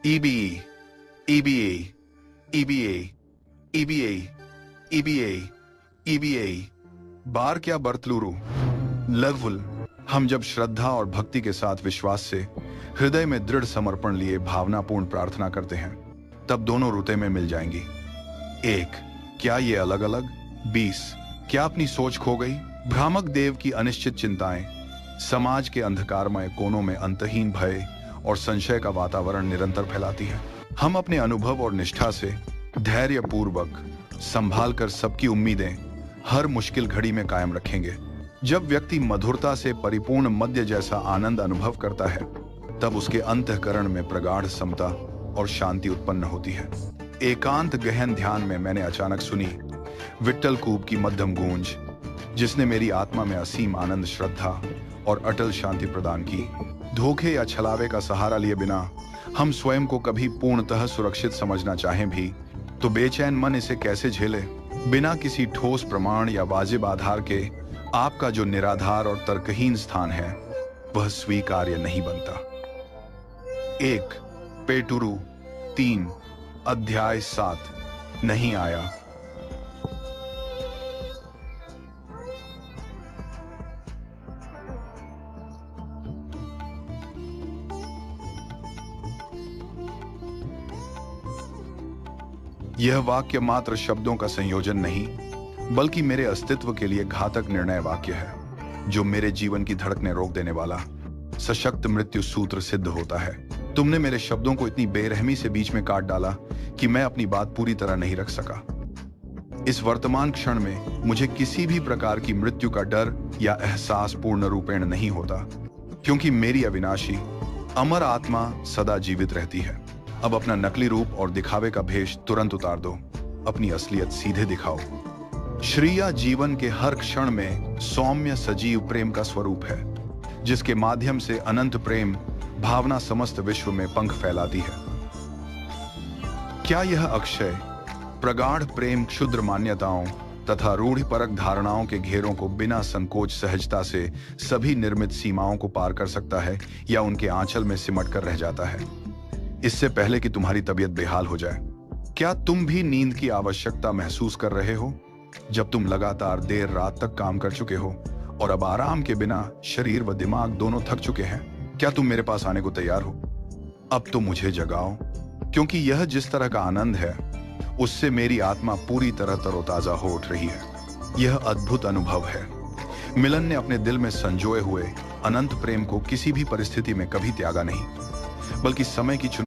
EBE, EBA, EBA, EBA, EBA, EBA, बार क्या बर्तलूरू लवुल। हम जब श्रद्धा और भक्ति के साथ विश्वास से हृदय में दृढ़ समर्पण लिए भावनापूर्ण प्रार्थना करते हैं, तब दोनों रुते में मिल जाएंगी। 1, क्या ये अलग अलग? 20, क्या अपनी सोच खो गई? भ्रामक देव की अनिश्चित चिंताएं समाज के अंधकारमय कोनों में अंतहीन भय और संशय का वातावरण निरंतर फैलाती हैं। हम अपने अनुभव और निष्ठा से धैर्यपूर्वक संभाल कर सबकी उम्मीदें हर मुश्किल घड़ी में कायम रखेंगे। जब व्यक्ति मधुरता से परिपूर्ण मद्य जैसा आनंद अनुभव करता है, तब उसके अंतःकरण में प्रगाढ़ समता और शांति उत्पन्न होती है। एकांत गहन ध्यान में मैंने अचानक सुनी विट्ठल कूप की मध्यम गूंज, जिसने मेरी आत्मा में असीम आनंद, श्रद्धा और अटल शांति प्रदान की। धोखे या छलावे का सहारा लिए बिना हम स्वयं को कभी पूर्णतः सुरक्षित समझना चाहें भी तो बेचैन मन इसे कैसे झेले? बिना किसी ठोस प्रमाण या वाजिब आधार के आपका जो निराधार और तर्कहीन स्थान है, वह स्वीकार्य नहीं बनता। 1 पेटुरु 3 अध्याय 7 नहीं आया। यह वाक्य मात्र शब्दों का संयोजन नहीं, बल्कि मेरे अस्तित्व के लिए घातक निर्णय वाक्य है, जो मेरे जीवन की धड़कनें रोक देने वाला सशक्त मृत्यु सूत्र सिद्ध होता है। तुमने मेरे शब्दों को इतनी बेरहमी से बीच में काट डाला कि मैं अपनी बात पूरी तरह नहीं रख सका। इस वर्तमान क्षण में मुझे किसी भी प्रकार की मृत्यु का डर या एहसास पूर्ण रूपेण नहीं होता, क्योंकि मेरी अविनाशी अमर आत्मा सदा जीवित रहती है। अब अपना नकली रूप और दिखावे का भेष तुरंत उतार दो, अपनी असलियत सीधे दिखाओ। श्रिया जीवन के हर क्षण में सौम्य सजीव प्रेम का स्वरूप है, जिसके माध्यम से अनंत प्रेम भावना समस्त विश्व में पंख फैलाती है। क्या यह अक्षय प्रगाढ़ प्रेम क्षुद्र मान्यताओं तथा रूढ़िपरक धारणाओं के घेरों को बिना संकोच सहजता से सभी निर्मित सीमाओं को पार कर सकता है, या उनके आंचल में सिमट कर रह जाता है इससे पहले कि तुम्हारी तबीयत बेहाल हो जाए? क्या तुम भी नींद की आवश्यकता महसूस कर रहे हो, जब तुम लगातार देर रात तक काम कर चुके हो और अब आराम के बिना शरीर व दिमाग दोनों थक चुके हैं? क्या तुम मेरे पास आने को तैयार हो? अब तो मुझे जगाओ, क्योंकि यह जिस तरह का आनंद है, उससे मेरी आत्मा पूरी तरह तरोताजा हो उठ रही है। यह अद्भुत अनुभव है। मिलन ने अपने दिल में संजोए हुए अनंत प्रेम को किसी भी परिस्थिति में कभी त्यागा नहीं, बल्कि समय की